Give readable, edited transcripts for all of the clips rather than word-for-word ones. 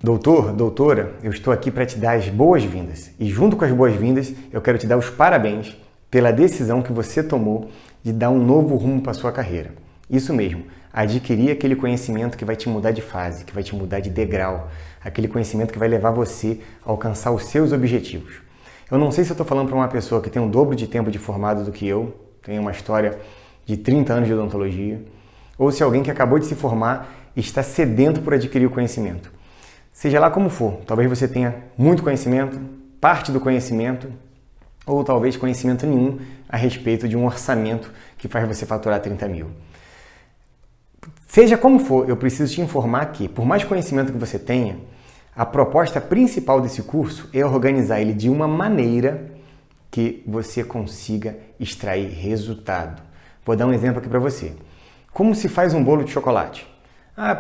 Doutor, doutora, eu estou aqui para te dar as boas-vindas. E junto com as boas-vindas, eu quero te dar os parabéns pela decisão que você tomou de dar um novo rumo para a sua carreira. Isso mesmo, adquirir aquele conhecimento que vai te mudar de fase, que vai te mudar de degrau, aquele conhecimento que vai levar você a alcançar os seus objetivos. Eu não sei se eu estou falando para uma pessoa que tem o dobro de tempo de formado do que eu, tem uma história de 30 anos de odontologia, ou se alguém que acabou de se formar e está sedento por adquirir o conhecimento. Seja lá como for, talvez você tenha muito conhecimento, parte do conhecimento, ou talvez conhecimento nenhum a respeito de um orçamento que faz você faturar 30 mil. Seja como for, eu preciso te informar que, por mais conhecimento que você tenha, a proposta principal desse curso é organizar ele de uma maneira que você consiga extrair resultado. Vou dar um exemplo aqui para você. Como se faz um bolo de chocolate?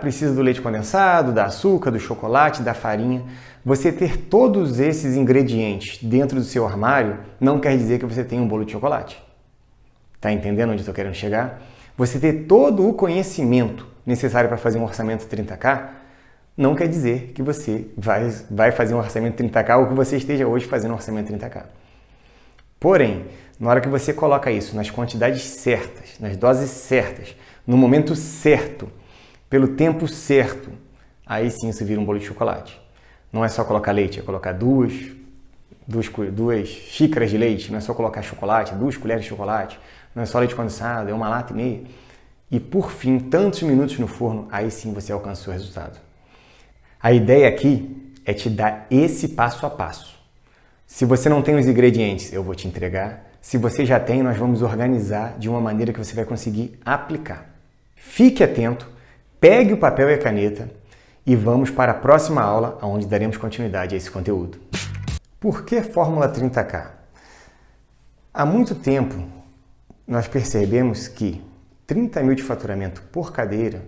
Precisa do leite condensado, da açúcar, do chocolate, da farinha. Você ter todos esses ingredientes dentro do seu armário não quer dizer que você tem um bolo de chocolate. Tá entendendo onde eu estou querendo chegar? Você ter todo o conhecimento necessário para fazer um orçamento 30K não quer dizer que você vai fazer um orçamento 30K ou que você esteja hoje fazendo um orçamento 30K. Porém, na hora que você coloca isso nas quantidades certas, nas doses certas, no momento certo, pelo tempo certo, aí sim isso vira um bolo de chocolate. Não é só colocar leite, é colocar duas xícaras de leite, não é só colocar chocolate, 2 colheres de chocolate, não é só leite condensado, é 1,5 lata. E por fim, tantos minutos no forno, aí sim você alcança o resultado. A ideia aqui é te dar esse passo a passo. Se você não tem os ingredientes, eu vou te entregar. Se você já tem, nós vamos organizar de uma maneira que você vai conseguir aplicar. Fique atento, pegue o papel e a caneta e vamos para a próxima aula, onde daremos continuidade a esse conteúdo. Por que Fórmula 30K? Há muito tempo, nós percebemos que 30 mil de faturamento por cadeira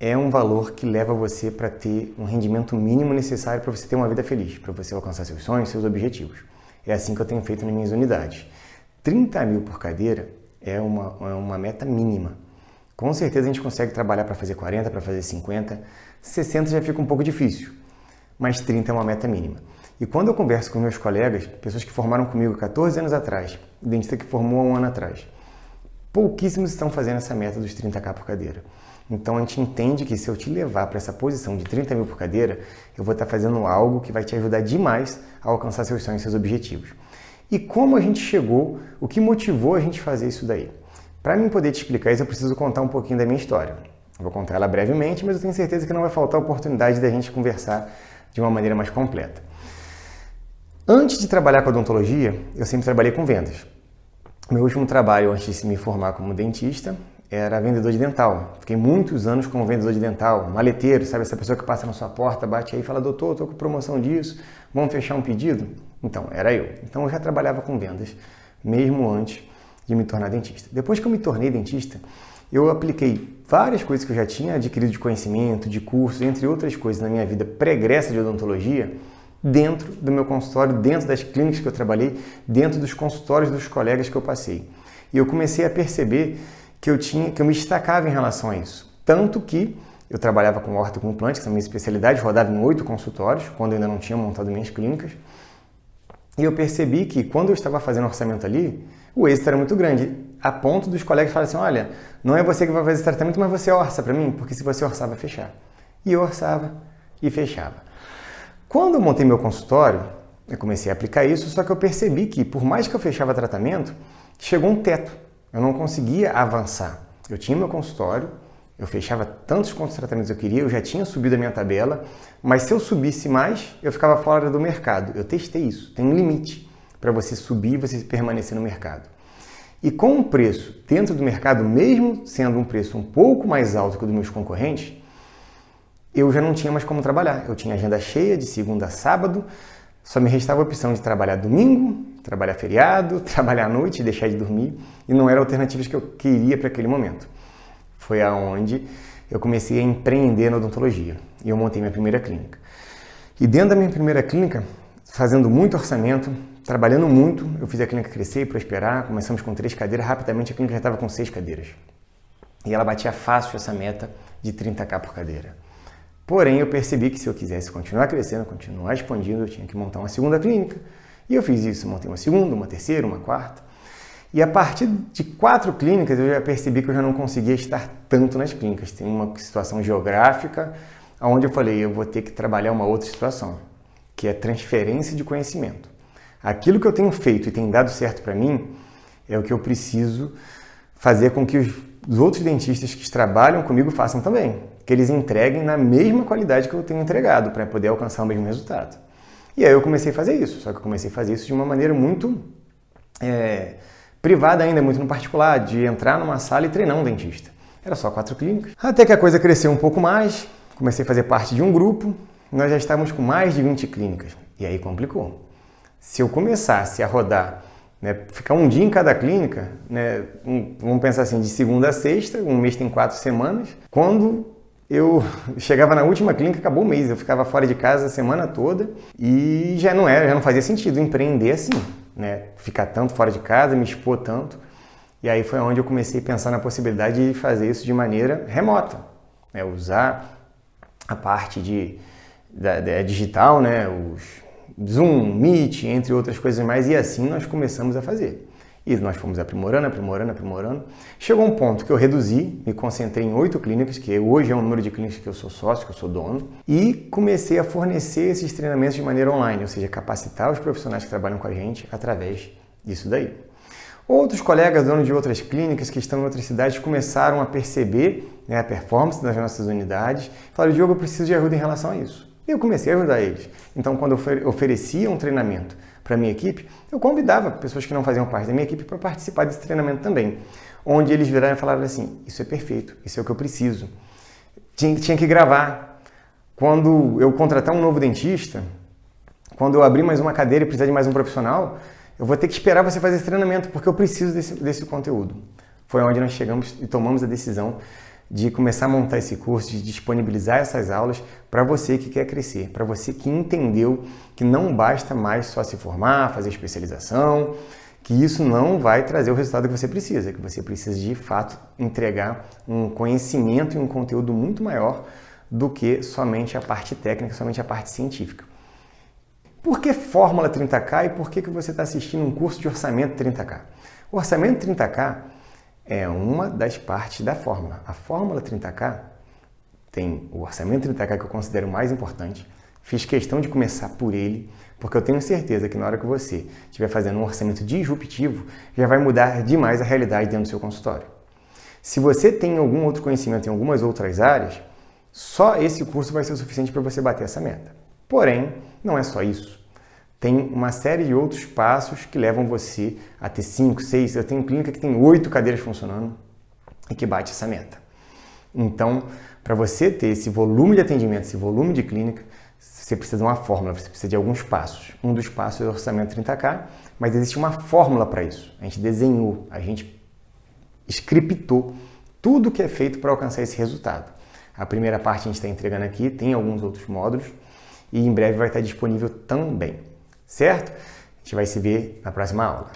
é um valor que leva você para ter um rendimento mínimo necessário para você ter uma vida feliz, para você alcançar seus sonhos, seus objetivos. É assim que eu tenho feito nas minhas unidades. 30 mil por cadeira é uma meta mínima. Com certeza a gente consegue trabalhar para fazer 40, para fazer 50, 60 já fica um pouco difícil, mas 30 é uma meta mínima. E quando eu converso com meus colegas, pessoas que formaram comigo 14 anos atrás, dentista que formou há 1 ano atrás, pouquíssimos estão fazendo essa meta dos 30K por cadeira. Então a gente entende que se eu te levar para essa posição de 30 mil por cadeira, eu vou estar fazendo algo que vai te ajudar demais a alcançar seus sonhos e seus objetivos. E como a gente chegou, o que motivou a gente a fazer isso daí? Para mim poder te explicar isso, eu preciso contar um pouquinho da minha história. Eu vou contar ela brevemente, mas eu tenho certeza que não vai faltar a oportunidade da gente conversar de uma maneira mais completa. Antes de trabalhar com odontologia, eu sempre trabalhei com vendas. Meu último trabalho antes de me formar como dentista era vendedor de dental. Fiquei muitos anos como vendedor de dental, maleteiro, sabe? Essa pessoa que passa na sua porta, bate aí e fala: doutor, estou com promoção disso, vamos fechar um pedido? Então, era eu. Então, eu já trabalhava com vendas, mesmo antes de me tornar dentista. Depois que eu me tornei dentista, eu apliquei várias coisas que eu já tinha adquirido de conhecimento, de cursos, entre outras coisas na minha vida pregressa de odontologia, dentro do meu consultório, dentro das clínicas que eu trabalhei, dentro dos consultórios dos colegas que eu passei. E eu comecei a perceber que eu me destacava em relação a isso. Tanto que eu trabalhava com orto e com implante, que é a minha especialidade, rodava em 8 consultórios, quando eu ainda não tinha montado minhas clínicas. E eu percebi que quando eu estava fazendo orçamento ali, o êxito era muito grande, a ponto dos colegas falarem assim: olha, não é você que vai fazer esse tratamento, mas você orça para mim, porque se você orçar, vai fechar. E eu orçava e fechava. Quando eu montei meu consultório, eu comecei a aplicar isso, só que eu percebi que, por mais que eu fechava tratamento, chegou um teto. Eu não conseguia avançar. Eu tinha meu consultório, eu fechava tantos quantos tratamentos eu queria, eu já tinha subido a minha tabela, mas se eu subisse mais, eu ficava fora do mercado. Eu testei isso, tem um limite para você subir e você permanecer no mercado. E com um preço dentro do mercado, mesmo sendo um preço um pouco mais alto que o dos meus concorrentes, eu já não tinha mais como trabalhar. Eu tinha agenda cheia de segunda a sábado, só me restava a opção de trabalhar domingo, trabalhar feriado, trabalhar à noite e deixar de dormir, e não eram alternativas que eu queria para aquele momento. Foi aonde eu comecei a empreender na odontologia e eu montei minha primeira clínica. E dentro da minha primeira clínica, fazendo muito orçamento, trabalhando muito, eu fiz a clínica crescer e prosperar. Começamos com 3 cadeiras, rapidamente a clínica já estava com 6 cadeiras. E ela batia fácil essa meta de 30K por cadeira. Porém, eu percebi que se eu quisesse continuar crescendo, continuar expandindo, eu tinha que montar uma segunda clínica. E eu fiz isso, montei uma segunda, uma terceira, uma quarta. E a partir de 4 clínicas, eu já percebi que eu já não conseguia estar tanto nas clínicas. Tem uma situação geográfica, onde eu falei, eu vou ter que trabalhar uma outra situação, que é transferência de conhecimento. Aquilo que eu tenho feito e tem dado certo para mim, é o que eu preciso fazer com que os outros dentistas que trabalham comigo façam também. Que eles entreguem na mesma qualidade que eu tenho entregado, para poder alcançar o mesmo resultado. E aí eu comecei a fazer isso, só que eu comecei a fazer isso de uma maneira muito privada ainda, muito no particular, de entrar numa sala e treinar um dentista. Era só 4 clínicas. Até que a coisa cresceu um pouco mais, comecei a fazer parte de um grupo, nós já estávamos com mais de 20 clínicas. E aí complicou. Se eu começasse a rodar, ficar um dia em cada clínica, vamos pensar assim, de segunda a sexta, um mês tem 4 semanas, quando eu chegava na última clínica, acabou o mês, eu ficava fora de casa a semana toda e já não fazia sentido empreender assim, ficar tanto fora de casa, me expor tanto. E aí foi onde eu comecei a pensar na possibilidade de fazer isso de maneira remota, usar a parte da digital, os Zoom, Meet, entre outras coisas mais, e assim nós começamos a fazer. E nós fomos aprimorando. Chegou um ponto que eu reduzi, me concentrei em 8 clínicas, que hoje é o número de clínicas que eu sou sócio, que eu sou dono, e comecei a fornecer esses treinamentos de maneira online, ou seja, capacitar os profissionais que trabalham com a gente através disso daí. Outros colegas donos de outras clínicas que estão em outras cidades começaram a perceber a performance das nossas unidades. Falaram, Diogo, eu preciso de ajuda em relação a isso. E eu comecei a ajudar eles. Então, quando eu oferecia um treinamento para a minha equipe, eu convidava pessoas que não faziam parte da minha equipe para participar desse treinamento também. Onde eles viraram e falaram assim, isso é perfeito, isso é o que eu preciso. Tinha que gravar. Quando eu contratar um novo dentista, quando eu abrir mais uma cadeira e precisar de mais um profissional, eu vou ter que esperar você fazer esse treinamento, porque eu preciso desse conteúdo. Foi onde nós chegamos e tomamos a decisão de começar a montar esse curso, de disponibilizar essas aulas para você que quer crescer, para você que entendeu que não basta mais só se formar, fazer especialização, que isso não vai trazer o resultado que você precisa, que você precisa de fato entregar um conhecimento e um conteúdo muito maior do que somente a parte técnica, somente a parte científica. Por que Fórmula 30K e por que você está assistindo um curso de Orçamento 30K? O Orçamento 30K é uma das partes da fórmula. A Fórmula 30K tem o Orçamento 30K que eu considero mais importante. Fiz questão de começar por ele, porque eu tenho certeza que na hora que você estiver fazendo um orçamento disruptivo, já vai mudar demais a realidade dentro do seu consultório. Se você tem algum outro conhecimento em algumas outras áreas, só esse curso vai ser o suficiente para você bater essa meta. Porém, não é só isso. Tem uma série de outros passos que levam você a ter 5, 6, eu tenho clínica que tem 8 cadeiras funcionando e que bate essa meta. Então, para você ter esse volume de atendimento, esse volume de clínica, você precisa de uma fórmula, você precisa de alguns passos. Um dos passos é o Orçamento 30K, mas existe uma fórmula para isso. A gente desenhou, a gente scriptou tudo que é feito para alcançar esse resultado. A primeira parte a gente está entregando aqui, tem alguns outros módulos e em breve vai estar disponível também. Certo? A gente vai se ver na próxima aula.